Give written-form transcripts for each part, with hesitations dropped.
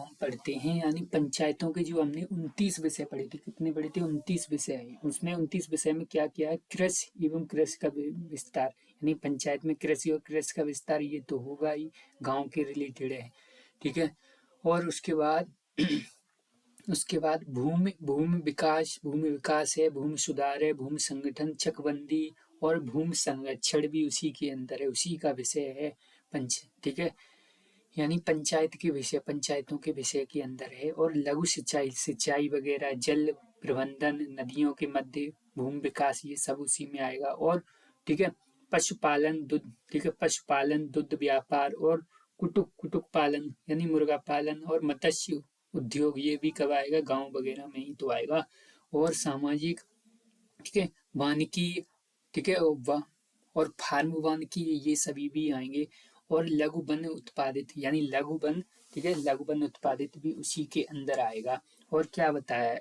हम पढ़ते हैं, यानी पंचायतों के जो हमने 29 विषय पढ़े थे, कितने पढ़े थे? 29 विषय है। उसमें 29 विषय में क्या किया है? कृषि एवं कृषि का विस्तार, यानी पंचायत में कृषि और कृषि का विस्तार ये तो होगा ही, गांव के रिलेटेड है, ठीक है। और उसके बाद भूमि भूमि विकास है, भूमि सुधार है, भूमि संगठन, चकबंदी और भूमि संरक्षण भी उसी के अंदर है, उसी का विषय है ठीक है। यानी पंचायत के विषय, पंचायतों के विषय के अंदर है। और लघु सिंचाई, सिंचाई वगैरह, जल प्रबंधन, नदियों के मध्य भूमि विकास, ये सब उसी में आएगा। और ठीक है, पशुपालन, दूध, ठीक है, पशुपालन, दुग्ध व्यापार और कुटुक पालन यानी मुर्गा पालन और मत्स्य उद्योग, ये भी कब आएगा? गांव वगैरह में ही तो आएगा। और सामाजिक, ठीक है, वानिकी, ठीक है, और फार्म वानिकी, ये सभी भी आएंगे। और लघु वन उत्पादित, यानी लघु वन, ठीक है, लघु वन उत्पादित भी उसी के अंदर आएगा। और क्या बताया है?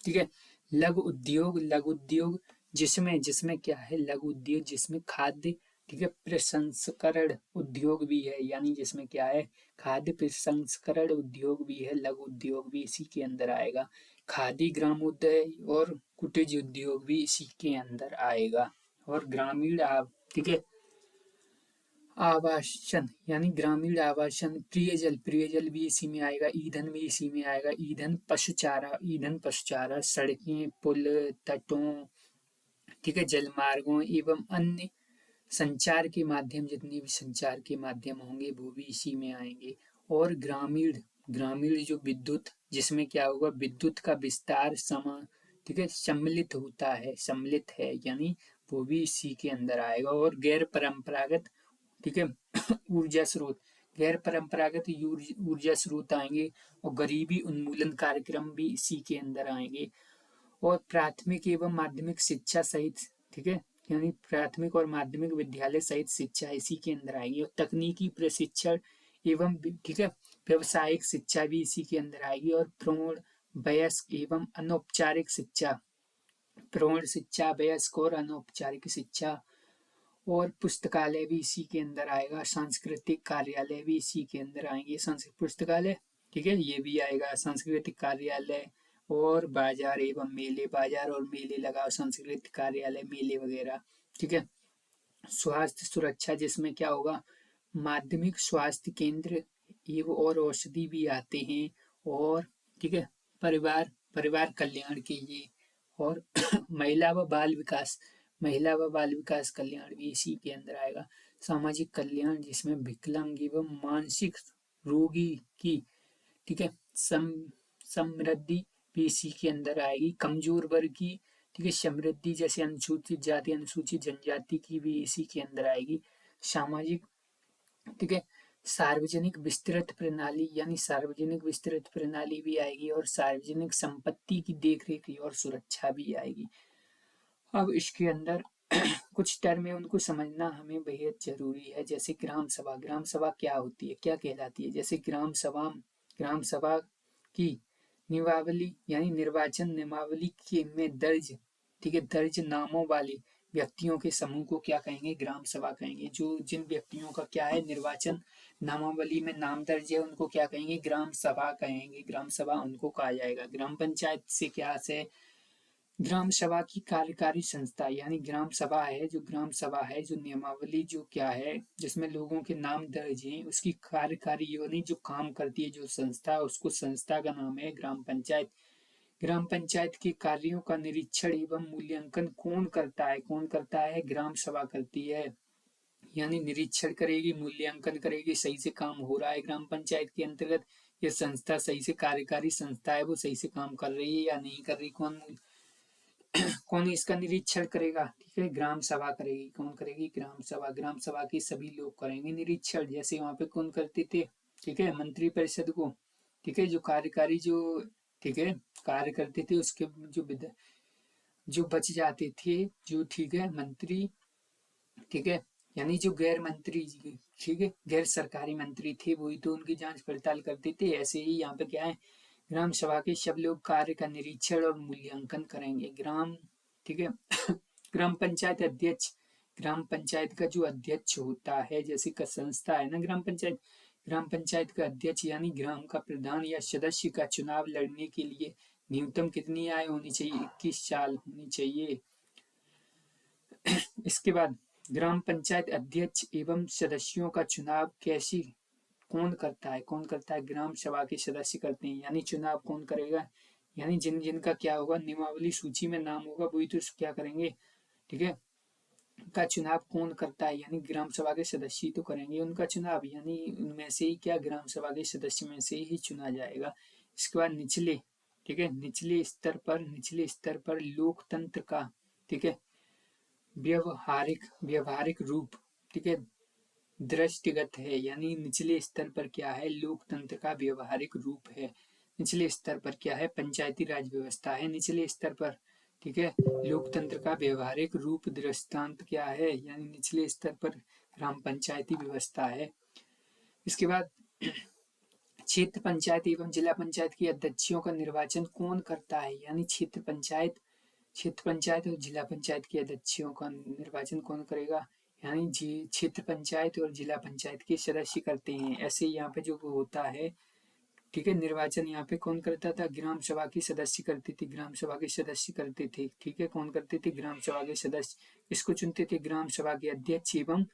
ठीक है, लघु उद्योग जिसमें क्या है? लघु उद्योग जिसमें खाद्य, ठीक है, प्रसंस्करण उद्योग भी है, यानी जिसमें क्या है? खाद्य प्रसंस्करण उद्योग भी है, लघु उद्योग भी इसी के अंदर आएगा। खादी ग्रामोदय और कुटीर उद्योग भी इसी के अंदर आएगा। और ग्रामीण ठीक है, आवासन, यानी ग्रामीण आवासन, पेयजल भी इसी में आएगा, ईंधन भी इसी में आएगा, ईंधन पशुचारा, सड़कें, पुल, तटों, ठीक है, जलमार्गों एवं अन्य संचार के माध्यम, जितने भी संचार के माध्यम होंगे वो भी इसी में आएंगे। और ग्रामीण जो विद्युत, जिसमें क्या होगा? विद्युत का विस्तार ठीक है, सम्मिलित है, यानी वो भी इसी के अंदर आएगा। और गैर परंपरागत, ठीक है, ऊर्जा स्रोत, गैर परंपरागत ऊर्जा स्रोत आएंगे। और गरीबी उन्मूलन कार्यक्रम भी इसी के अंदर आएंगे। और प्राथमिक एवं माध्यमिक शिक्षा सहित, ठीक है, यानी प्राथमिक और माध्यमिक विद्यालय सहित शिक्षा इसी के अंदर आएगी। और तकनीकी प्रशिक्षण एवं, ठीक है, व्यवसायिक शिक्षा भी इसी के अंदर आएगी। और प्रौढ़, वयस्क एवं अनौपचारिक शिक्षा, प्रौढ़ शिक्षा, वयस्क और अनौपचारिक शिक्षा। और पुस्तकालय भी इसी के अंदर आएगा। सांस्कृतिक कार्यालय भी इसी के अंदर आएंगे। सांस्कृतिक पुस्तकालय, ठीक है, ये भी आएगा। सांस्कृतिक कार्यालय और बाजार एवं मेले, बाजार और मेले लगाओ, सांस्कृतिक कार्यालय, मेले वगैरह, ठीक है। स्वास्थ्य सुरक्षा, जिसमें क्या होगा? माध्यमिक स्वास्थ्य केंद्र एवं और औषधि भी आते हैं। और ठीक है, परिवार कल्याण के लिए। और महिला व बाल विकास कल्याण भी इसी के अंदर आएगा। सामाजिक कल्याण, जिसमें विकलांग एवं मानसिक रोगी की, ठीक है, समृद्धि भी इसी के अंदर आएगी। कमजोर वर्ग की, ठीक है, समृद्धि, जैसे अनुसूचित जाति, अनुसूचित जनजाति की भी इसी के अंदर आएगी। सामाजिक, ठीक है, सार्वजनिक विस्तृत प्रणाली, यानी सार्वजनिक विस्तृत प्रणाली भी आएगी। और सार्वजनिक संपत्ति की देखरेख और सुरक्षा भी आएगी। अब इसके अंदर कुछ टर्म है, उनको समझना हमें बेहद जरूरी है। जैसे ग्राम सभा, ग्राम सभा क्या होती है, क्या कहलाती है? जैसे ग्राम सभा की नियमावली, यानी निर्वाचन नियमावली के में दर्ज, ठीक है, दर्ज नामों वाले व्यक्तियों के समूह को क्या कहेंगे? ग्राम सभा कहेंगे। जो जिन व्यक्तियों का क्या है? निर्वाचन नामावली में नाम दर्ज है, उनको क्या कहेंगे? ग्राम सभा कहेंगे। ग्राम सभा उनको कहा जाएगा। ग्राम पंचायत से क्या है? ग्राम सभा की कार्यकारी संस्था, यानी ग्राम सभा है, जो नियमावली, जो क्या है, जिसमें लोगों के नाम दर्ज हैं, उसकी कार्यकारी, यानी जो काम करती है जो संस्था, उसको संस्था का नाम है ग्राम पंचायत। ग्राम पंचायत के कार्यों का निरीक्षण एवं मूल्यांकन कौन करता है? ग्राम सभा करती है, यानी निरीक्षण करेगी, मूल्यांकन करेगी, सही से काम हो रहा है ग्राम पंचायत के अंतर्गत, ये संस्था सही से, कार्यकारी संस्था है, वो सही से काम कर रही है या नहीं कर रही, कौन इसका निरीक्षण करेगा? ठीक है, ग्राम सभा करेगी। कौन करेगी? ग्राम सभा के सभी लोग करेंगे निरीक्षण। जैसे वहां पे कौन करते थे? ठीक है, मंत्री परिषद को, ठीक है, जो कार्यकारी, जो, ठीक है, कार्य करते थे, उसके जो बच जाते थे, जो, ठीक है, मंत्री, ठीक है, यानी जो गैर मंत्री, ठीक है, गैर सरकारी मंत्री थे, वही तो उनकी जांच पड़ताल करते थे। ऐसे ही यहाँ पे क्या है? ग्राम सभा के सब लोग कार्य का निरीक्षण और मूल्यांकन करेंगे। ठीक है, ग्राम पंचायत अध्यक्ष, ग्राम पंचायत का जो अध्यक्ष होता है, जैसे का संस्था है ना ग्राम पंचायत, ग्राम पंचायत का अध्यक्ष यानी ग्राम का प्रधान या सदस्य का चुनाव लड़ने के लिए न्यूनतम कितनी आय होनी चाहिए? 21 साल होनी चाहिए। इसके बाद ग्राम पंचायत अध्यक्ष एवं सदस्यों का चुनाव कैसे कौन करता है? कौन करता है? ग्राम सभा के सदस्य करते हैं। यानी चुनाव कौन करेगा? यानी जिन जिनका क्या होगा, नियमावली सूची में नाम होगा वही तो क्या करेंगे, ठीक है, का चुनाव कौन करता है? यानी ग्राम सभा के सदस्य तो करेंगे उनका चुनाव, यानी उनमें से ही क्या, ग्राम सभा के सदस्य में से ही चुना जाएगा। इसके बाद निचले, ठीक है, निचले स्तर पर लोकतंत्र का, ठीक है, व्यवहारिक रूप, ठीक है, दृष्टिगत है। यानी निचले स्तर पर क्या है? लोकतंत्र का व्यवहारिक रूप है। निचले स्तर पर क्या है? पंचायती राज व्यवस्था है निचले स्तर पर, ठीक है। लोकतंत्र का व्यवहारिक रूप दृष्टांत क्या है? यानी निचले स्तर पर ग्राम पंचायती व्यवस्था है। इसके बाद क्षेत्र पंचायत एवं जिला पंचायत के अध्यक्षों का निर्वाचन कौन करता है? यानी क्षेत्र पंचायत और जिला पंचायत के अध्यक्षों का निर्वाचन कौन करेगा? यानी क्षेत्र पंचायत और जिला पंचायत के सदस्य करते हैं। ऐसे यहाँ पे जो होता है, ठीक है, निर्वाचन यहाँ पे कौन करता था? ग्राम सभा के सदस्य करते थे, ग्राम सभा के सदस्य करते थे, ठीक है। कौन करते थे? ग्राम सभा के सदस्य। इसको चुनते थे ग्राम सभा के अध्यक्ष एवं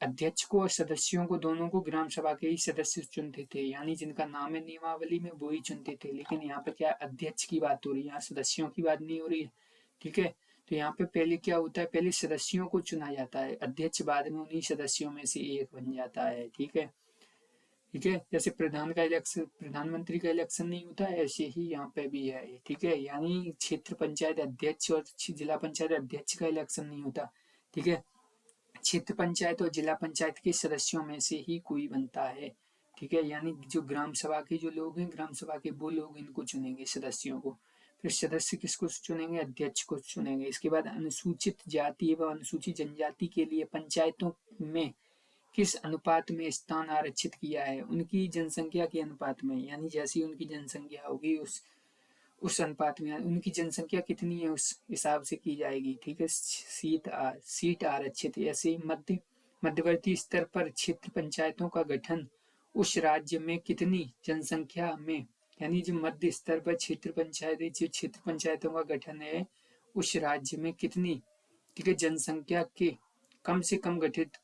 अध्यक्ष को और सदस्यों को, दोनों को ग्राम सभा के ही सदस्य चुनते थे। यानी जिनका नाम है नियमावली में वो ही चुनते थे। लेकिन यहाँ पे क्या अध्यक्ष की बात हो रही है, यहाँ सदस्यों की बात नहीं हो रही है, ठीक है। तो यहाँ पे पहले क्या होता है? पहले सदस्यों को चुना जाता है, अध्यक्ष बाद में उन्हीं सदस्यों में से एक बन जाता है, ठीक है, ठीक है। जैसे प्रधानमंत्री का इलेक्शन नहीं होता है, ऐसे ही यहाँ पे भी है, ठीक है। यानी क्षेत्र पंचायत अध्यक्ष और जिला पंचायत अध्यक्ष का इलेक्शन नहीं होता, ठीक है। क्षेत्र पंचायत और जिला पंचायत के सदस्यों में से ही कोई बनता है, ठीक है। यानी जो ग्राम सभा के जो लोग हैं, ग्राम सभा के वो लोग इनको चुनेंगे, सदस्यों को। फिर सदस्य किसको चुनेंगे? अध्यक्ष को चुनेंगे। इसके बाद अनुसूचित जाति एवं अनुसूचित जनजाति के लिए पंचायतों में किस अनुपात में स्थान आरक्षित किया है? उनकी जनसंख्या के अनुपात में। यानी जैसी उनकी जनसंख्या होगी उस अनुपात में, उनकी जनसंख्या कितनी है उस हिसाब से की जाएगी, ठीक है। सीट आरक्षित। ऐसे मध्यवर्ती स्तर पर क्षेत्र पंचायतों का गठन उस राज्य में कितनी जनसंख्या में, यानी जो मध्य स्तर पर क्षेत्र पंचायतों का गठन है उस राज्य में कितनी, ठीक है, जनसंख्या के कम से कम गठित,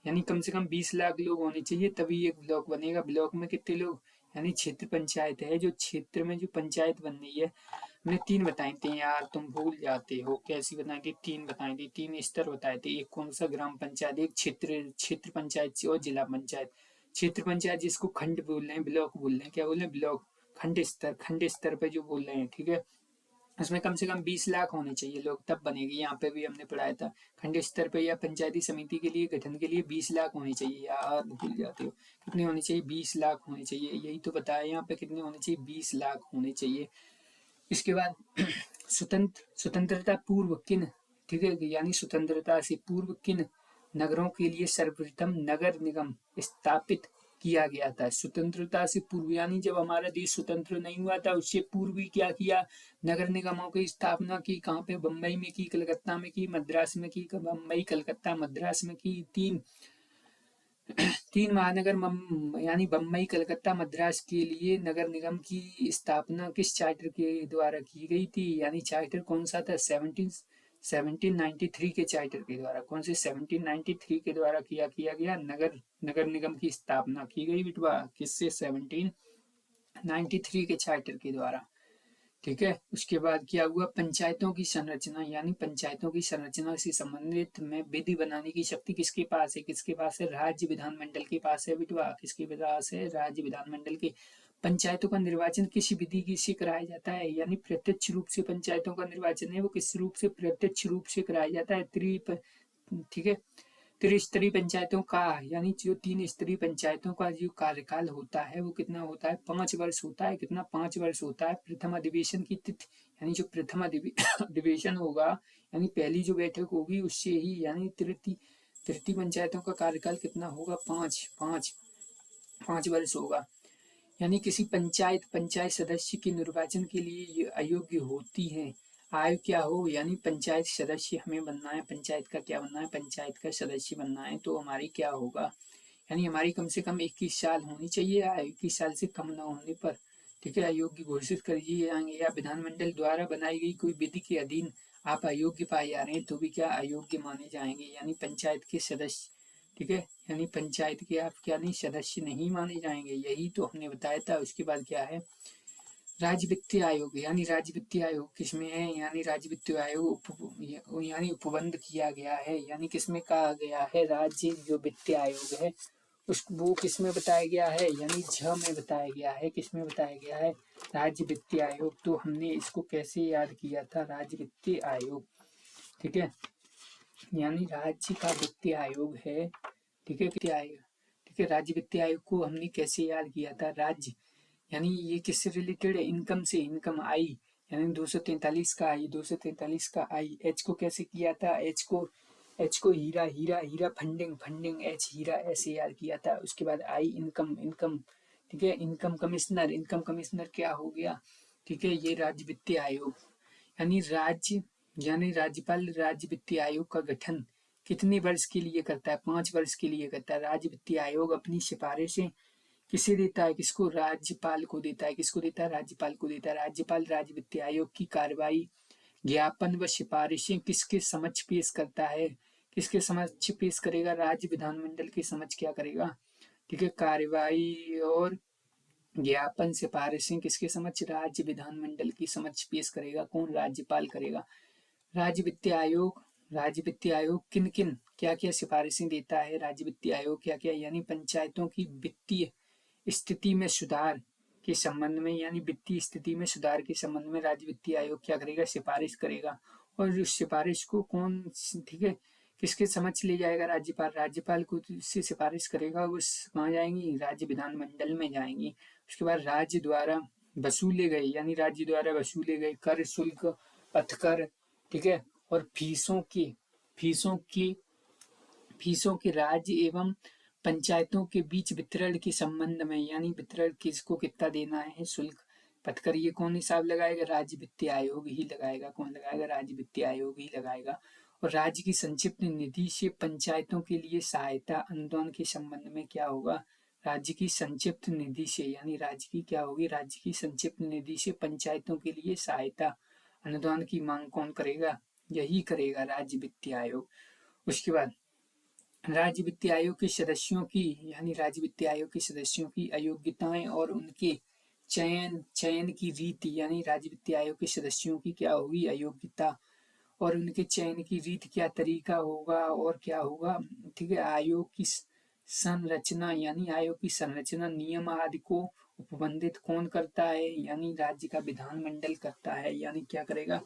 यानी कम से कम 20 लाख लोग होने चाहिए तभी एक ब्लॉक बनेगा। ब्लॉक में कितने लोग? यानी क्षेत्र पंचायत है, जो क्षेत्र में जो पंचायत बन रही है, हमने 3 बताए थे यार, तुम भूल जाते हो। कैसी बताई थी? 3 बताई थी, 3 स्तर बताए थे। एक कौन सा? ग्राम पंचायत, एक क्षेत्र पंचायत और जिला पंचायत। क्षेत्र पंचायत जिसको खंड बोल रहे हैं, ब्लॉक बोल रहे हैं, क्या बोल रहे हैं? ब्लॉक। खंड स्तर पे जो बोल रहे हैं, ठीक है, उसमें कम से कम 20 लाख होने चाहिए लोग, तब बनेगी। यहाँ पे भी हमने पढ़ाया था, खंड स्तर पे या पंचायती समिति के लिए गठन के लिए 20 लाख होने चाहिए। यार भूल जाते हो, कितने होने चाहिए? 20 लाख होने चाहिए। यही तो बताया यहाँ पे, कितने होने चाहिए? 20 लाख होने चाहिए। इसके बाद स्वतंत्रता पूर्व किन, ठीक है, यानी स्वतंत्रता से पूर्व किन नगरों के लिए सर्वप्रथम नगर निगम स्थापित किया गया था? स्वतंत्रता से पूर्व, यानी जब हमारा देश स्वतंत्र नहीं हुआ था उससे पूर्व ही क्या किया? नगर निगमों की स्थापना की। कहाँ पे? बम्बई में की, कलकत्ता में की, मद्रास में की। बम्बई, कलकत्ता, मद्रास में की। तीन महानगर यानी बम्बई, कलकत्ता, मद्रास के लिए नगर निगम की स्थापना किस चार्टर के द्वारा की गई थी? यानी चार्टर कौन सा था? 1793 के चार्टर के द्वारा। कौन से? 1793 के द्वारा किया गया नगर निगम की स्थापना की गई बिटवा। किससे? 1793 के चार्टर के द्वारा, ठीक है। उसके बाद क्या हुआ? पंचायतों की संरचना, यानी पंचायतों की संरचना से संबंधित में विधि बनाने की शक्ति किसके पास है? किसके पास है? राज्य विधानमंडल के पास है बिटवा। किसके पास है? राज्य विधानमंडल के। पंचायतों का निर्वाचन किस विधि से कराया जाता है? यानी प्रत्यक्ष रूप से पंचायतों का निर्वाचन है वो किस रूप से? प्रत्यक्ष रूप से कराया जाता है। ठीक है, त्रिस्तरीय पंचायतों का, यानी जो 3 स्तरीय पंचायतों का जो कार्यकाल होता है वो कितना होता है? 5 वर्ष होता है। कितना? 5 वर्ष होता है। प्रथम अधिवेशन की तिथि, यानी जो प्रथम अधिवेशन होगा, यानी पहली जो बैठक होगी उससे ही, यानी तृतीय पंचायतों का कार्यकाल कितना होगा? 5 वर्ष होगा। यानी किसी पंचायत सदस्य के निर्वाचन के लिए ये अयोग्य होती है। आयु क्या हो? यानी पंचायत सदस्य हमें बनना है। पंचायत का क्या बनना है? पंचायत का सदस्य बनना है। तो हमारी क्या होगा? यानी हमारी कम से कम 21 साल होनी चाहिए या 21 साल से कम न होने पर, ठीक है, अयोग्य घोषित कर दिए जाएंगे। या विधानमंडल द्वारा बनाई गई कोई विधि के अधीन आप अयोग्य पाए जा रहे हैं तो भी क्या अयोग्य माने जाएंगे, यानी पंचायत के सदस्य, ठीक है, यानी पंचायत के आप क्या नहीं सदस्य नहीं माने जाएंगे। यही तो हमने बताया था। उसके बाद क्या है, राज्य वित्तीय आयोग, यानी राज्य वित्तीय आयोग किसमें है, यानी राज्य वित्तीय आयोग यानी उपबंध किया गया है, यानी किसमें कहा गया है, राज्य जो वित्तीय आयोग है उस वो किसमें बताया गया है, यानी झ में बताया गया है। किसमें बताया गया है, राज्य वित्तीय आयोग। तो हमने इसको कैसे याद किया था, राज्य वित्तीय आयोग, ठीक है, यानी राज्य का वित्तीय आयोग है, ठीक है, वित्तीय आयोग, ठीक है। राज्य वित्तीय आयोग को हमने कैसे याद किया था, राज्य यानी ये किससे रिलेटेड है, इनकम से, इनकम आई, यानी 243 का आई, 243 का आई। एच को कैसे किया था, एच को हीरा, हीरा, हीरा, फंडिंग, फंडिंग, एच हीरा, ऐसे याद किया था। उसके बाद आई इनकम, इनकम, ठीक है, इनकम कमिश्नर, इनकम कमिश्नर क्या हो गया, ठीक है, ये राज्य वित्तीय आयोग। यानी राज्य यानी राज्यपाल राज्य वित्तीय आयोग का गठन कितने वर्ष के लिए करता है, 5 वर्ष के लिए करता है। राज्य वित्तीय आयोग अपनी सिफारिशें किसे देता है, किसको, राज्यपाल को देता है। किसको देता है, राज्यपाल को देता है। राज्यपाल राज्य वित्तीय आयोग की कार्रवाई, ज्ञापन व सिफारिशें किसके समक्ष पेश करता है, किसके समक्ष पेश करेगा, राज्य विधानमंडल के समक्ष क्या करेगा, ठीक है, कार्रवाई और ज्ञापन सिफारिशें किसके समक्ष, राज्य विधानमंडल की समक्ष पेश करेगा। कौन, राज्यपाल करेगा। राज्य वित्तीय आयोग, राज्य वित्तीय आयोग किन किन क्या क्या सिफारिशें देता है, राज्य वित्तीय आयोग क्या क्या, यानी पंचायतों की वित्तीय स्थिति में सुधार के संबंध में, यानी वित्तीय स्थिति में सुधार के संबंध में राज्य वित्तीय आयोग क्या करेगा, सिफारिश करेगा। और उस सिफारिश को कौन, ठीक है, किसके समक्ष ले जाएगा, राज्यपाल, राज्यपाल को से सिफारिश करेगा, वो कहाँ जाएंगी, राज्य विधानमंडल में जाएंगी। उसके बाद राज्य द्वारा वसूले गए, यानी राज्य द्वारा वसूले गए कर, शुल्क, पथकर, ठीक है, और फीसों के राज्य एवं पंचायतों के बीच वितरण के संबंध में, यानी वितरण किसको कितना देना है, शुल्क, पथकर, ये कौन हिसाब लगाएगा, राज्य वित्तीय आयोग ही लगाएगा। कौन लगाएगा, राज्य वित्तीय आयोग ही लगाएगा। और राज्य की संक्षिप्त निधि से पंचायतों के लिए सहायता अनुदान के संबंध में क्या होगा, राज्य की संक्षिप्त निधि से, यानी राज्य की क्या होगी, राज्य की संक्षिप्त निधि से पंचायतों के लिए सहायता अनुदान की मांग कौन करेगा, यही करेगा, राज्य वित्तीय आयोग। उसके बाद राज्य वित्तीय आयोग के सदस्यों की, यानी राज्य वित्तीय आयोग के सदस्यों की अयोग्यताएं और उनके चयन की रीति, यानी राज्य वित्तीय आयोग के सदस्यों की क्या होगी, अयोग्यता और उनके चयन की रीति, क्या तरीका होगा और क्या होगा, ठीक है। आयोग की संरचना, यानी आयोग की संरचना, नियम आदि को उपबंधित कौन करता है, यानी राज्य का विधानमंडल करता है। यानी क्या करेगा,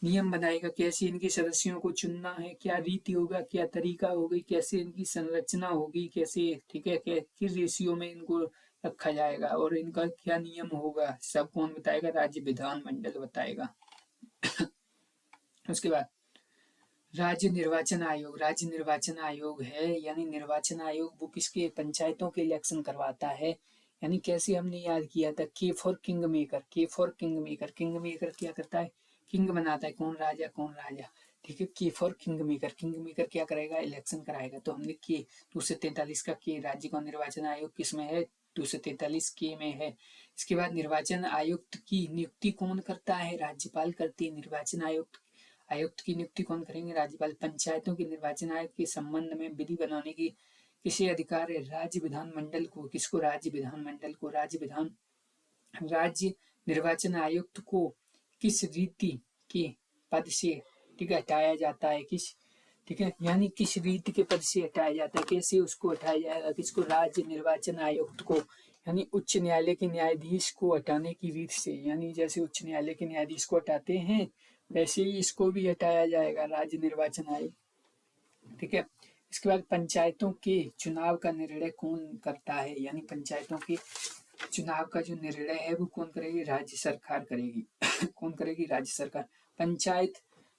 नियम बनाएगा, कैसे इनके सदस्यों को चुनना है, क्या रीति होगा, क्या तरीका होगी, कैसे इनकी संरचना होगी, कैसे, ठीक है, किस रेशियो में इनको रखा जाएगा और इनका क्या नियम होगा, सब कौन बताएगा, राज्य विधानमंडल बताएगा। उसके बाद राज्य निर्वाचन आयोग, राज्य निर्वाचन आयोग है, यानी निर्वाचन आयोग वो किसके, पंचायतों के इलेक्शन करवाता है। यानी कैसे हमने याद किया था, के फॉर किंग मेकर, के for king maker, king maker क्या करता है, किंग बनाता है, कौन राजा, कौन राजा, ठीक है। के for king maker, king maker क्या करेगा, इलेक्शन कराएगा। तो हमने के 243 का के, राज्य का निर्वाचन आयोग किसमें है, 243 के में है। इसके बाद निर्वाचन आयुक्त की नियुक्ति कौन करता है, राज्यपाल करती है। निर्वाचन आयुक्त की नियुक्ति कौन करेंगे, राज्यपाल। पंचायतों के निर्वाचन आयोग के संबंध में विधि बनाने की किसे अधिकार है, राज्य विधानमंडल को। किसको, राज्य विधानमंडल को। राज्य निर्वाचन आयुक्त को किस रीति के पद से, ठीक है, हटाया जाता है, किस, ठीक है, यानी किस रीति के पद से हटाया जाता है, कैसे उसको हटाया जाएगा, किसको, राज्य निर्वाचन आयुक्त को। यानी उच्च न्यायालय के न्यायाधीश को हटाने की रीत से, यानी जैसे उच्च न्यायालय के न्यायाधीश को हटाते हैं वैसे ही इसको भी हटाया जाएगा, राज्य निर्वाचन आयोग, ठीक है। इसके बाद पंचायतों के चुनाव का निर्णय कौन करता है, यानी पंचायतों के चुनाव का जो निर्णय है वो कौन करेगी, राज्य सरकार करेगी। कौन करेगी, राज्य सरकार। पंचायत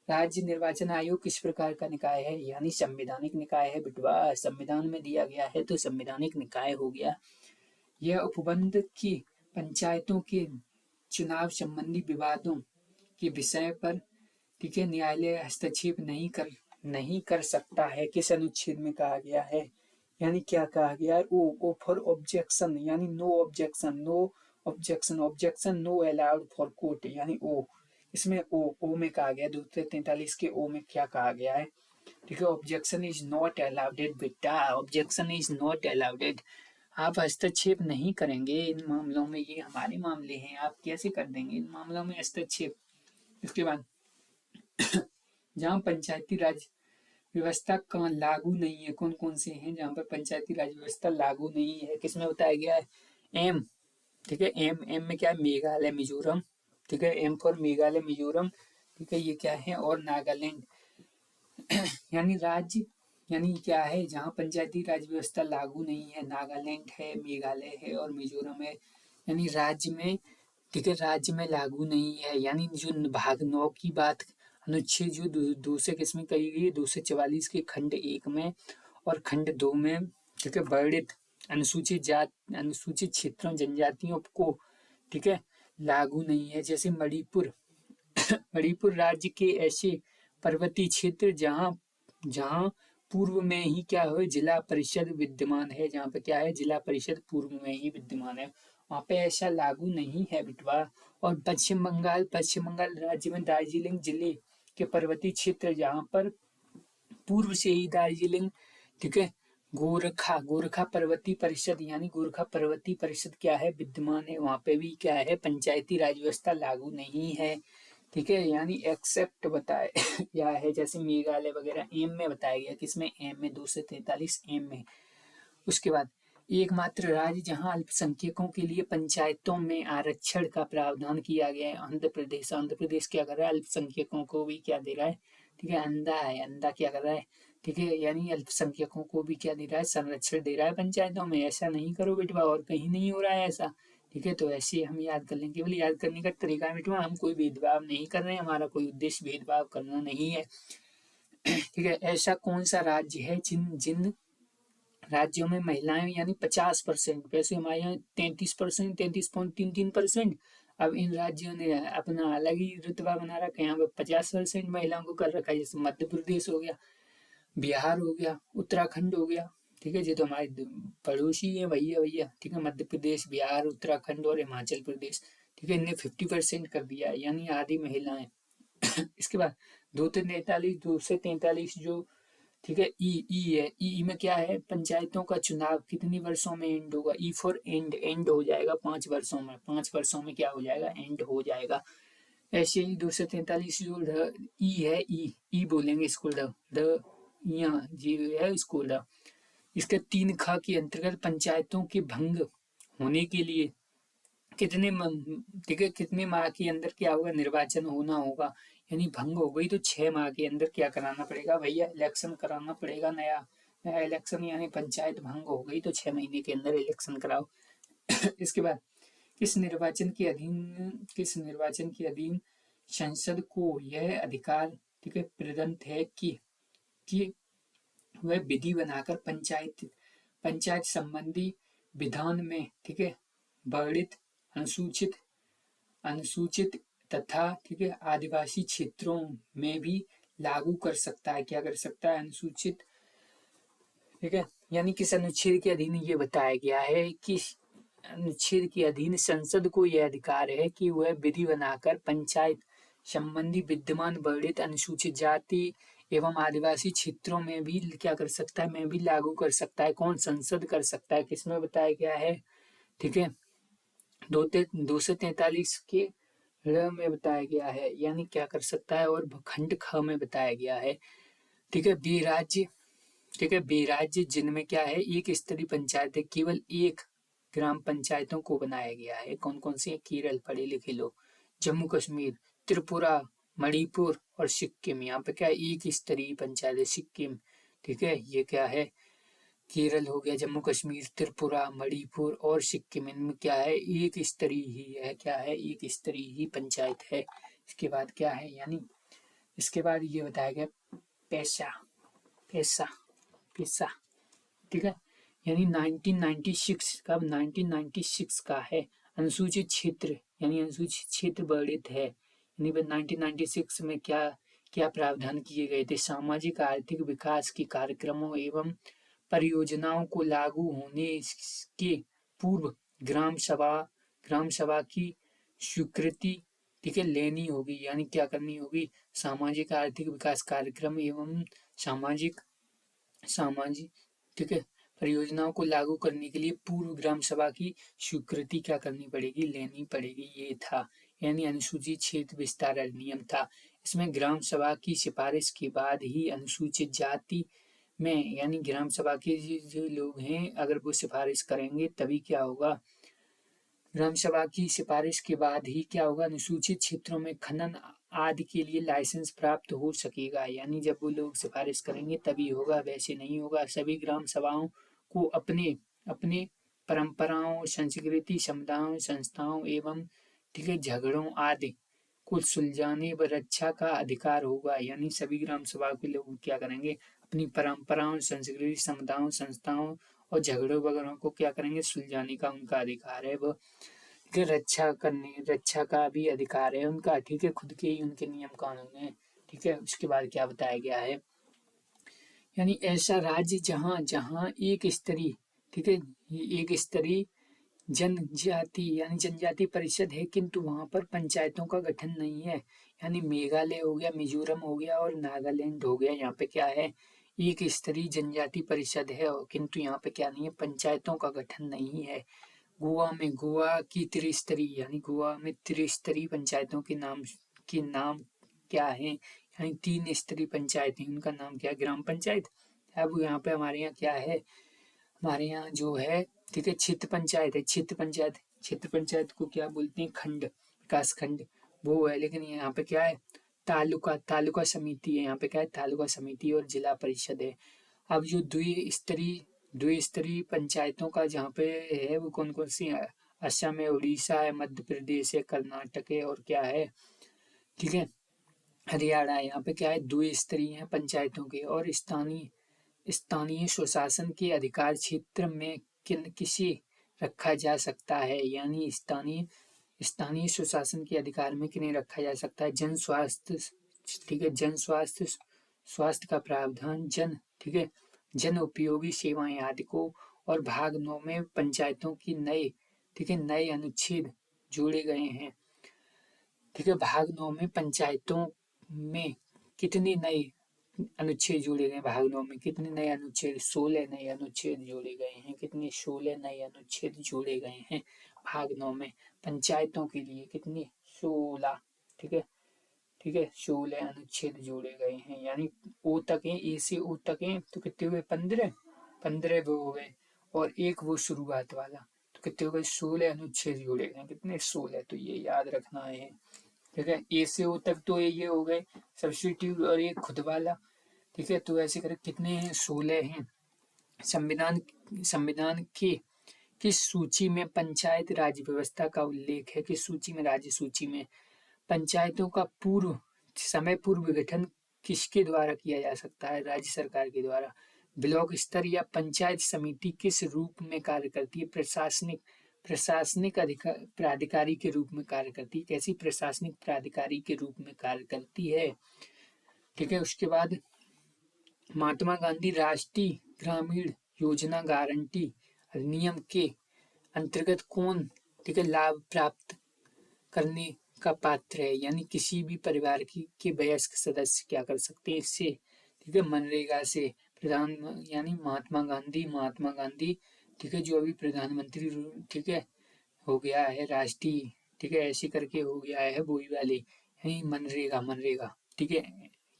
राज्य निर्वाचन आयोग किस प्रकार का निकाय है, यानी संवैधानिक निकाय है बिटवा, संविधान में दिया गया है तो संवैधानिक निकाय हो गया। यह उपबंध की पंचायतों के चुनाव संबंधी विवादों के विषय पर, ठीक है, न्यायालय हस्तक्षेप नहीं कर सकता है। किस अनुच्छेद में कहा गया है, यानी क्या कहा गया है, ओ फॉर ऑब्जेक्शन, यानी no objection, objection no allowed for court, यानी ओ, इसमें ओ में कहा गया 243 के ओ में क्या कहा गया है, ठीक है, ऑब्जेक्शन इज नॉट अलाउडेड बेटा, ऑब्जेक्शन इज नॉट अलाउडेड, आप हस्तक्षेप नहीं करेंगे इन मामलों में, ये हमारे मामले हैं, आप कैसे कर देंगे इन मामलों में हस्तक्षेप। इसके बाद जहाँ पंचायती राज व्यवस्था लागू नहीं है, कौन कौन से हैं जहाँ पर पंचायती राज व्यवस्था लागू नहीं है, किसमें बताया गया है, एम, ठीक है, एम में क्या है, मेघालय मिजोरम, ठीक है, एम फॉर मेघालय मिजोरम, ठीक है, ये क्या है, और नागालैंड, यानी राज्य, यानी क्या है जहाँ पंचायती राज व्यवस्था लागू नहीं है, नागालैंड है, मेघालय है और मिजोरम है, यानी राज्य में, ठीक है, राज्य में लागू नहीं है, यानी जो भाग 9 की बात, अनुच्छेद जो दो से किसमें कही गई है, 244 के खंड 1 में और खंड 2 में, ठीक है, वर्णित अनुसूचित जात, अनुसूचित क्षेत्रों जनजातियों को, ठीक है, लागू नहीं है, जैसे मणिपुर, मणिपुर राज्य के ऐसे पर्वतीय क्षेत्र जहाँ जहाँ पूर्व में ही क्या है, जिला परिषद विद्यमान है, जहाँ पे क्या है, जिला परिषद पूर्व में ही विद्यमान है, वहाँ पे ऐसा लागू नहीं है बिटवा। और पश्चिम बंगाल राज्य में दार्जिलिंग जिले के पर्वतीय क्षेत्र जहाँ पर पूर्व से ही दार्जिलिंग, ठीक है, गोरखा पर्वतीय परिषद, यानी गोरखा पर्वतीय परिषद क्या है, विद्यमान है, वहाँ पे भी क्या है, पंचायती राज व्यवस्था लागू नहीं है, ठीक है, यानी एक्सेप्ट बताया गया है, जैसे मेघालय वगैरह एम में बताया गया, किसमें, एम में 243 एम में। उसके बाद एकमात्र राज्य जहां अल्पसंख्यकों के लिए पंचायतों में आरक्षण का प्रावधान किया गया है, आंध्र प्रदेश, आंध्र प्रदेश क्या कर रहा है, अल्पसंख्यकों को भी क्या दे रहा है, ठीक है, अंधा है, अंधा क्या कर रहा है, ठीक है, यानी अल्पसंख्यकों को भी क्या दे रहा है, संरक्षण दे रहा है पंचायतों में, ऐसा नहीं करो बेटवा, और कहीं नहीं हो रहा है ऐसा, ठीक है, तो ऐसे हम याद कर लेंगे, केवल याद करने का तरीका है बेटवा, हम कोई भेदभाव नहीं कर रहे हैं, हमारा कोई उद्देश्य भेदभाव करना नहीं है, ठीक है, ऐसा कौन सा राज्य है जिन जिन राज्यों में महिलाएं यानी 50%, वैसे हमारे यहाँ 33%, 33.33%, अब इन राज्यों ने अपना अलग ही रुतबा बना रखा है, यहाँ पे 50% महिलाओं को कर रखा है, जैसे मध्य प्रदेश हो गया, बिहार हो गया, उत्तराखंड हो गया, ठीक है, ये तो हमारे पड़ोसी है भैया भैया, ठीक है, मध्य प्रदेश, बिहार, उत्तराखंड और हिमाचल प्रदेश, ठीक है, इन्हें 50% कर दिया है, यानी आधी महिलाएं। इसके बाद 2 से 43 जो, ठीक है, ई है, ई में क्या है, पंचायतों का चुनाव कितनी वर्षों में एंड होगा, ई फॉर एंड, एंड हो जाएगा 5 वर्षों में, 5 वर्षों में क्या हो जाएगा, एंड हो जाएगा। ऐसे ही 243 जो ई है, ई बोलेंगे इसको, द यहाँ जी है स्कूल द, इसके 3 ख के अंतर्गत पंचायतों के भंग होने के लिए कितने, ठीक है, कितने माह के अंदर क्या होगा, निर्वाचन होना होगा, यानी भंग हो गई तो 6 माह के अंदर क्या कराना पड़ेगा भैया, इलेक्शन कराना पड़ेगा, नया नया इलेक्शन, यानी पंचायत भंग हो गई तो 6 महीने के अंदर इलेक्शन कराओ। इसके बाद किस निर्वाचन के अधीन संसद को यह अधिकार, ठीक है, प्रदत्त है कि वह विधि बनाकर पंचायत संबंधी विधान में, ठीक है, वर्णित अनुसूचित अनुसूचित तथा, ठीक है, आदिवासी क्षेत्रों में भी लागू कर सकता है, क्या कर सकता है, अनुसूचित, ठीक है, यानी किस अनुच्छेद के अधीन ये बताया गया है कि अनुच्छेद के अधीन संसद को यह अधिकार है कि वह विधि बनाकर पंचायत संबंधी विद्यमान वर्णित अनुसूचित जाति एवं आदिवासी क्षेत्रों में भी क्या कर सकता है, में भी लागू कर सकता है, कौन, संसद कर सकता है, किसमें बताया गया है, ठीक है, 2 से 43 के र में बताया गया है, यानी क्या कर सकता है, और खंड ख में बताया गया है, ठीक है, बेराज्य, ठीक है, बेराज्य जिनमें क्या है, एक स्तरीय पंचायत है, केवल एक ग्राम पंचायतों को बनाया गया है, कौन कौन से, केरल, पढ़े लिखे लोग, जम्मू कश्मीर, त्रिपुरा, मणिपुर और सिक्किम, यहाँ पे क्या है, एक स्तरीय पंचायत है, सिक्किम, ठीक है, ये क्या है, केरल हो गया, जम्मू कश्मीर, त्रिपुरा, मणिपुर और सिक्किम, इनमें क्या है, एक स्तरीय ही है, क्या है, एक स्तरीय ही पंचायत है। इसके बाद क्या है, यानी इसके बाद ये बताया गया पैसा, पैसा, पैसा, ठीक है, यानी 1996 का, 1996 का है, अनुसूचित क्षेत्र, यानी अनुसूचित क्षेत्र वर्णित है, यानी 1996 में क्या क्या प्रावधान किए गए थे, सामाजिक आर्थिक विकास के कार्यक्रमों एवं परियोजनाओं को लागू होने के पूर्व ग्राम सभा की स्वीकृति, ठीक है, लेनी होगी। यानी क्या करनी होगी, सामाजिक आर्थिक विकास कार्यक्रम एवं सामाजिक सामाजिक ठीक है, परियोजनाओं को लागू करने के लिए पूर्व ग्राम सभा की स्वीकृति क्या करनी पड़ेगी, लेनी पड़ेगी। ये था यानी अनुसूचित क्षेत्र विस्तार अधिनियम था। इसमें ग्राम सभा की सिफारिश के बाद ही अनुसूचित जाति में यानी ग्राम सभा के जो लोग हैं अगर वो सिफारिश करेंगे तभी क्या होगा, ग्राम सभा की सिफारिश के बाद ही क्या होगा, अनुसूचित क्षेत्रों में खनन आदि के लिए लाइसेंस प्राप्त हो सकेगा। यानी जब वो लोग सिफारिश करेंगे तभी होगा, वैसे नहीं होगा। सभी ग्राम सभाओं को अपने अपने परंपराओं, संस्कृति, समुदायों, संस्थाओं एवं ठीक है झगड़ों आदि को सुलझाने व रक्षा का अधिकार होगा। यानी सभी ग्राम सभा के लोग क्या करेंगे, अपनी परंपराओं, संस्कृति, समुदायों, संस्थाओं और झगड़ों वगैरह को क्या करेंगे, सुलझाने का उनका अधिकार है। वह रक्षा का भी अधिकार है उनका, ठीक है, खुद के ही उनके नियम कानून है। ठीक है, उसके बाद क्या बताया गया है, यानी ऐसा राज्य जहाँ जहाँ एक स्तरीय, ठीक है, एक स्तरीय जनजाति यानी जनजाति परिषद है किंतु वहां पर पंचायतों का गठन नहीं है। यानी मेघालय हो गया, मिजोरम हो गया और नागालैंड हो गया, यहाँ पे क्या है, एक स्तरीय जनजाति परिषद है किंतु यहाँ पे क्या नहीं है, पंचायतों का गठन नहीं है। गोवा की त्रिस्तरीय यानी गोवा में त्रिस्तरीय पंचायतों के नाम क्या है, यानी 3 स्तरीय पंचायतें, उनका नाम क्या है, ग्राम पंचायत। अब यहाँ पे हमारे यहाँ क्या है, हमारे यहाँ जो है, ठीक है, क्षेत्र पंचायत है। क्षेत्र पंचायत को क्या बोलते हैं, खंड, विकास खंड वो है। लेकिन यहाँ पे क्या है, तालुका समिति है। यहाँ पे क्या है, तालुका समिति और जिला परिषद है। अब जो द्विस्तरीय पंचायतों का जहाँ पे है वो कौन कौन सी है, असम है, उड़ीसा है, मध्य प्रदेश है, कर्नाटक है और क्या है, ठीक है, हरियाणा है। यहाँ पे क्या है, द्विस्तरीय है पंचायतों के। और स्थानीय स्वशासन के अधिकार क्षेत्र में किसे रखा जा सकता है, यानी स्थानीय स्वशासन के अधिकार में किन्हें रखा जा सकता है, जन स्वास्थ्य, ठीक है, स्वास्थ्य का प्रावधान, ठीक है, जन उपयोगी सेवाएं आदि को। और भाग 9 में पंचायतों की नए अनुच्छेद जोड़े गए हैं। ठीक है, भाग 9 में पंचायतों में कितने नए अनुच्छेद जोड़े गए, भाग 9 में कितने नए अनुच्छेद, 16 नए अनुच्छेद जोड़े गए हैं। कितने, 16 नए अनुच्छेद जोड़े गए हैं भाग 9 में पंचायतों के लिए, कितने, 16, ठीक है, 16 अनुच्छेद जोड़े गए हैं। यानी ओ तक है, ए से ओ तक है तो कितने हुए, 15 वो हो गए, और एक वो शुरुआत वाला तो कितने हो गए, 16 अनुच्छेद जोड़े गए, कितने, 16। तो ये याद रखना है, ठीक है, ए से ओ तक तो ये हो गए सब्स्टिट्यूट और एक खुद वाला, ठीक है। तो ऐसे कर कितने हैं, 16 हैं। संविधान के किस सूची में पंचायत राज व्यवस्था का उल्लेख है, किस सूची में, राज्य सूची में। पंचायतों का पूर्व गठन किसके द्वारा किया जा सकता है, राज्य सरकार के द्वारा। ब्लॉक स्तर या पंचायत समिति किस रूप में कार्य करती है, प्रशासनिक प्राधिकारी के रूप में कार्य करती है। कैसी, प्रशासनिक प्राधिकारी के रूप में कार्य करती है, ठीक है। उसके बाद महात्मा गांधी राष्ट्रीय ग्रामीण योजना गारंटी अधिनियम के अंतर्गत कौन, ठीक है, लाभ प्राप्त करने का पात्र है, यानी किसी भी परिवार के वयस्क सदस्य क्या कर सकते हैं इससे, ठीक है, मनरेगा से। यानी महात्मा गांधी, ठीक है, जो अभी प्रधानमंत्री, ठीक है, हो गया है राष्ट्रीय, ठीक है, ऐसे करके हो गया है वही वाले, यानी मनरेगा, ठीक है,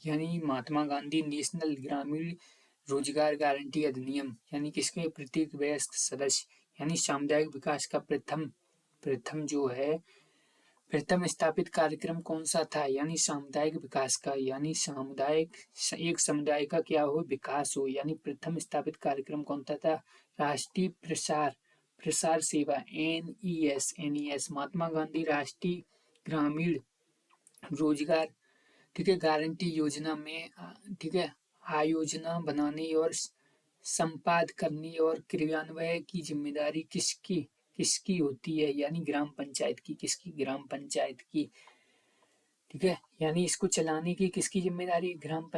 यानी महात्मा गांधी नेशनल ग्रामीण रोजगार गारंटी अधिनियम, यानी किसके, प्रत्येक वयस्क सदस्य, यानी सामुदायिक विकास का प्रथम जो है, प्रथम स्थापित कार्यक्रम कौन सा था, यानी सामुदायिक विकास का, यानी एक समुदाय का क्या हो, विकास हो। यानी प्रथम स्थापित कार्यक्रम कौन सा था, राष्ट्रीय प्रसार सेवा, NES, महात्मा गांधी राष्ट्रीय ग्रामीण रोजगार, ठीक है, गारंटी योजना में, ठीक है, आयोजना बनाने और संपाद करने और क्रियान्वयन की जिम्मेदारी किसकी होती है, यानी ग्राम पंचायत की, किसकी, ग्राम पंचायत की, ठीक है। यानी इसको चलाने की किसकी जिम्मेदारी है? ग्राम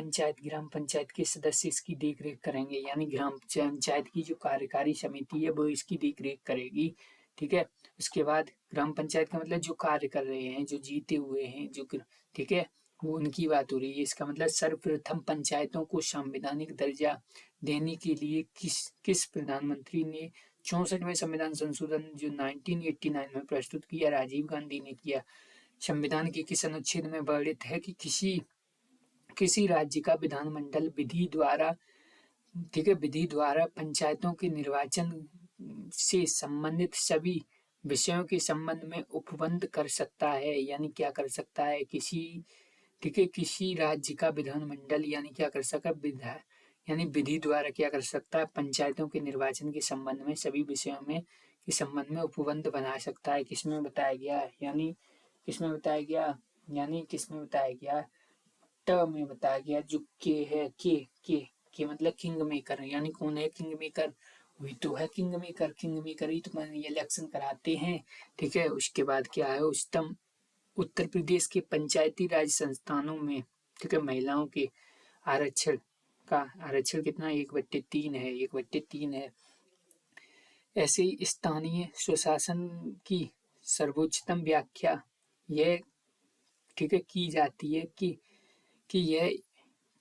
पंचायत के सदस्य इसकी देख रेख करेंगे, यानी ग्राम पंचायत की जो कार्यकारी समिति है वो इसकी देख रेख करेगी। ठीक है। उसके बाद ग्राम पंचायत का मतलब जो कार्य कर रहे हैं, जो जीते हुए हैं, जो ठीक है, वो उनकी बात हो रही है। इसका मतलब सर्वप्रथम पंचायतों को संवैधानिक दर्जा देने के लिए किस प्रधानमंत्री ने 64वें संविधान संशोधन जो 1989 में प्रस्तुत किया, राजीव गांधी ने किया। संविधान के किस अनुच्छेद में वर्णित है कि किसी राज्य का विधानमंडल विधि द्वारा, ठीक है, विधि द्वारा पंचायतों के निर्वाचन से संबंधित सभी विषयों के संबंध में उपबंध कर सकता है। यानी क्या कर सकता है? ठीक है, किसी राज्य का विधानमंडल यानी क्या कर सकता है? यानी विधि द्वारा क्या कर सकता है? पंचायतों के निर्वाचन के संबंध में सभी विषयों में के संबंध में उपबंध बना सकता है। किसमें बताया गया? यानी किसमें बताया गया? किसमें बताया गया? ट में बताया गया। जो के है, के मतलब किंग मेकर, यानी कौन है किंग मेकर? वही तो है किंग मेकर। किंग मेकर ही तो इलेक्शन कराते हैं। ठीक है। उसके बाद क्या है? उच्चतम उत्तर प्रदेश के पंचायती राज संस्थानों में, ठीक है, महिलाओं के आरक्षण आरक्षण कितना? 1/3 है। 1/3 है। ऐसे ही स्थानीय स्वशासन की सर्वोच्चतम व्याख्या यह, ठीक है, की जाती है कि यह,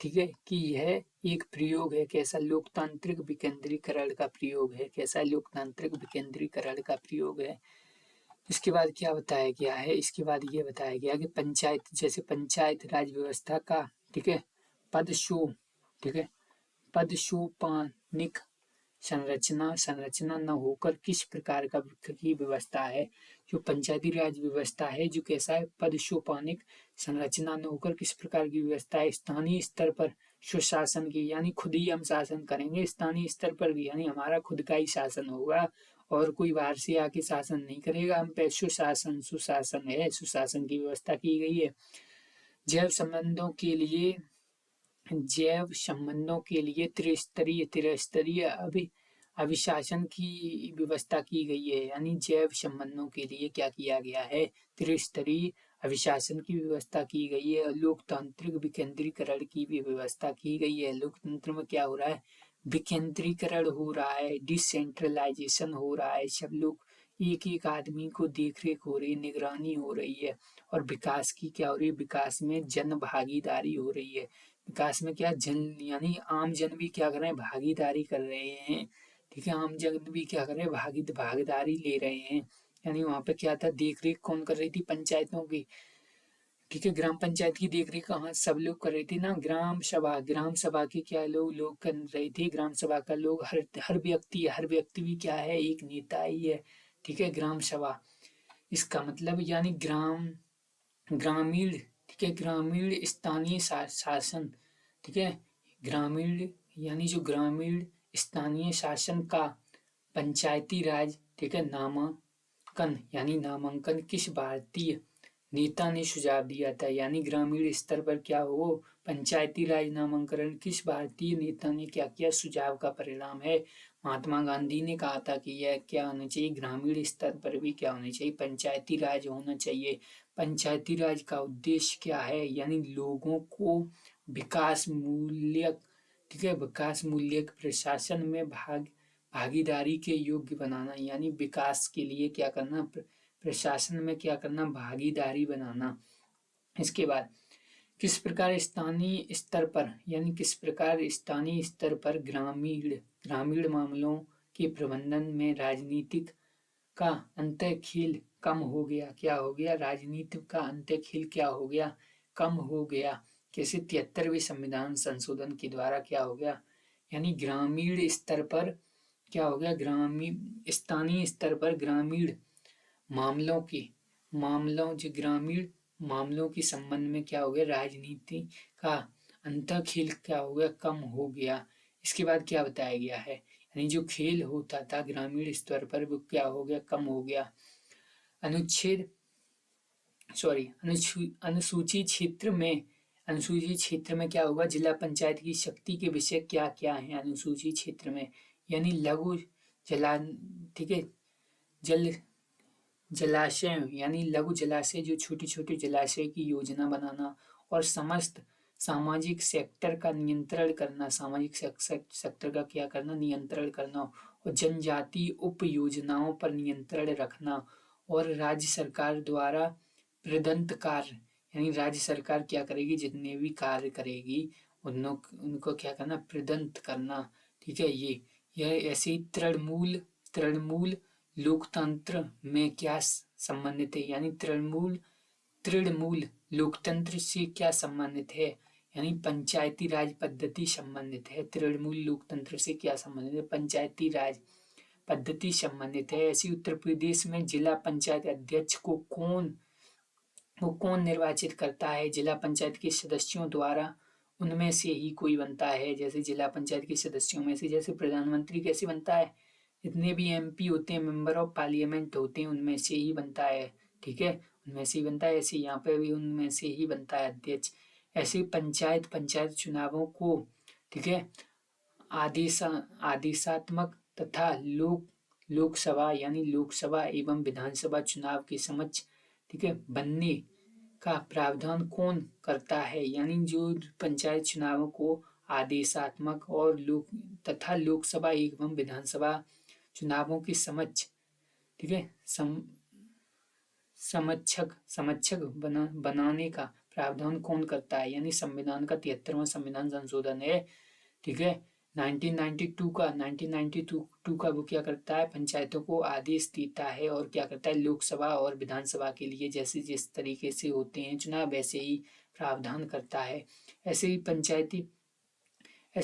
ठीक है, कि यह एक प्रयोग है। कैसा? लोकतांत्रिक विकेंद्रीकरण का प्रयोग है। कैसा? लोकतांत्रिक विकेंद्रीकरण का प्रयोग है। इसके बाद क्या बताया गया है? इसके बाद ये बताया गया कि पंचायत, जैसे पंचायत राज व्यवस्था का, ठीक है, ठीक है, पदशोपानिक संरचना न होकर किस प्रकार की व्यवस्था है? जो पंचायती राज व्यवस्था है, जो कैसा है? पदशोपानिक संरचना न होकर किस प्रकार की व्यवस्था है? स्थानीय स्तर पर सुशासन की, यानी खुद ही हम शासन करेंगे स्थानीय स्तर पर भी, यानी हमारा खुद का ही शासन होगा और कोई बाहर से आके शासन नहीं करेगा। हम पे सुशासन है, सुशासन की व्यवस्था की गई है। जैव संबंधों के लिए त्रिस्तरीय अभिशासन की व्यवस्था की गई है। यानी जैव संबंधों के लिए क्या किया गया है? त्रिस्तरीय अभिशासन की व्यवस्था की गई है। लोकतांत्रिक विकेंद्रीकरण की भी व्यवस्था की गई है। लोकतंत्र में क्या हो रहा है? विकेंद्रीकरण हो रहा है, डिसेंट्रलाइजेशन हो रहा है। सब लोग एक एक आदमी को देख रेख हो रही है, निगरानी हो रही है। और विकास की क्या हो रही है? विकास में जन भागीदारी हो रही है। विकास में क्या जन, यानी आम जन भी क्या कर रहे हैं? भागीदारी कर रहे हैं। ठीक है। आम जन भी क्या कर रहे हैं? भागीदारी ले रहे हैं। यानी वहां पे क्या था? देख रेख कौन कर रही थी? पंचायतों की। ठीक है। ग्राम पंचायत की देख रेख कहाँ सब लोग कर रहे थे ना? ग्राम सभा के क्या लोग कर रहे थे? ग्राम सभा का लोग हर व्यक्ति भी क्या है? एक नेता ही है। ठीक है। ग्राम सभा, इसका मतलब यानी ग्रामीण, ठीक है, ग्रामीण स्थानीय शासन, ठीक है, ग्रामीण यानी जो ग्रामीण स्थानीय शासन का पंचायती राज, ठीक है, नामांकन किस भारतीय नेता ने सुझाव दिया था? यानी ग्रामीण स्तर पर क्या हो? पंचायती राज नामांकन किस भारतीय नेता ने क्या किया? सुझाव का परिणाम है। महात्मा गांधी ने कहा था कि यह क्या होना चाहिए? ग्रामीण स्तर पर भी क्या होना चाहिए? पंचायती राज होना चाहिए। पंचायती राज का उद्देश्य क्या है? यानी लोगों को विकास मूल्यक, ठीक है, विकास मूल्यक प्रशासन में भागीदारी के योग्य बनाना। यानी विकास के लिए क्या करना? प्रशासन में क्या करना? भागीदारी बनाना। इसके बाद किस प्रकार स्थानीय स्तर पर, यानी किस प्रकार स्थानीय स्तर पर ग्रामीण मामलों के प्रबंधन में राजनीतिक का अंतःखेल कम हो गया। क्या हो गया? राजनीति का अंतःखेल क्या हो गया? कम हो गया। कैसे? 73वें संविधान संशोधन के द्वारा क्या हो गया? यानी ग्रामीण स्तर पर क्या हो गया? स्थानीय स्तर पर ग्रामीण मामलों के संबंध में क्या हो गया? राजनीति का अंतःखेल क्या हो गया? कम हो गया। इसके बाद क्या बताया गया है? यानी जो खेल होता था ग्रामीण स्तर पर वो क्या हो गया? कम हो गया। अनुसूचित क्षेत्र में क्या होगा? जिला पंचायत की शक्ति के विषय क्या क्या है अनुसूचित क्षेत्र में? यानी लघु जला, ठीक है, जलाशय यानी लघु जलाशय, जो छोटे छोटे जलाशय की योजना बनाना, और समस्त सामाजिक सेक्टर का नियंत्रण करना, सामाजिक सेक्टर का क्या करना, नियंत्रण करना, और जनजातीय उप योजनाओं पर नियंत्रण रखना, और राज्य सरकार द्वारा प्रदत्त कार्य, यानी राज्य सरकार क्या करेगी, जितने भी कार्य करेगी उनको क्या करना, प्रदत्त करना। ठीक है, यह ऐसे ही तृणमूल लोकतंत्र में क्या संबंधित है, यानी तृणमूल लोकतंत्र से क्या संबंधित है, यानी पंचायती राज पद्धति संबंधित है। तृणमूल लोकतंत्र से क्या संबंधित है, पंचायती राज पद्धति संबंधित है। ऐसी उत्तर प्रदेश में जिला पंचायत अध्यक्ष को कौन निर्वाचित करता है, जिला पंचायत के सदस्यों द्वारा, उनमें से ही कोई बनता है। जैसे जिला पंचायत के सदस्यों में से, जैसे प्रधानमंत्री कैसे बनता है, जितने भी एमपी होते हैं, मेंबर ऑफ पार्लियामेंट होते हैं, उनमें से ही बनता है। ठीक है, उनमें से ही बनता है। ऐसे यहाँ पे भी उनमें से ही बनता है अध्यक्ष। ऐसे पंचायत चुनावों को, ठीक है, आदेशात्मक तथा लोकसभा यानी लोकसभा एवं विधानसभा चुनाव के समक्ष, ठीक है, बनने का प्रावधान कौन करता है, यानी जो पंचायत चुनावों को आदेशात्मक और लोकसभा एवं विधानसभा चुनावों के समक्ष, ठीक है, समक्षक बनाने का प्रावधान कौन करता है, यानी संविधान का 73वां संविधान संशोधन है। ठीक है, 1992 का वो क्या करता है, पंचायतों को आदेश देता है, और क्या करता है, लोकसभा और विधानसभा के लिए जैसे जिस तरीके से होते हैं चुनाव, वैसे ही प्रावधान करता है। ऐसे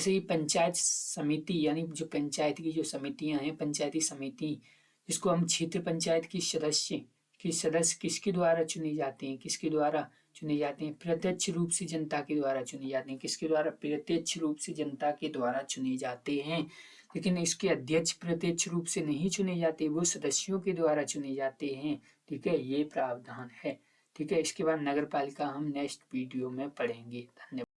ही पंचायत समिति, यानी जो पंचायत की जो समितियां हैं, पंचायती समिति, जिसको हम क्षेत्र पंचायत की सदस्य किसके द्वारा चुने जाते हैं, प्रत्यक्ष रूप से जनता के द्वारा चुने जाते हैं। किसके द्वारा, प्रत्यक्ष रूप से जनता के द्वारा चुने जाते हैं। लेकिन इसके अध्यक्ष प्रत्यक्ष रूप से नहीं चुने जाते, वो सदस्यों के द्वारा चुने जाते हैं। ठीक है, ये प्रावधान है। ठीक है, इसके बाद नगर पालिका हम नेक्स्ट वीडियो में पढ़ेंगे। धन्यवाद।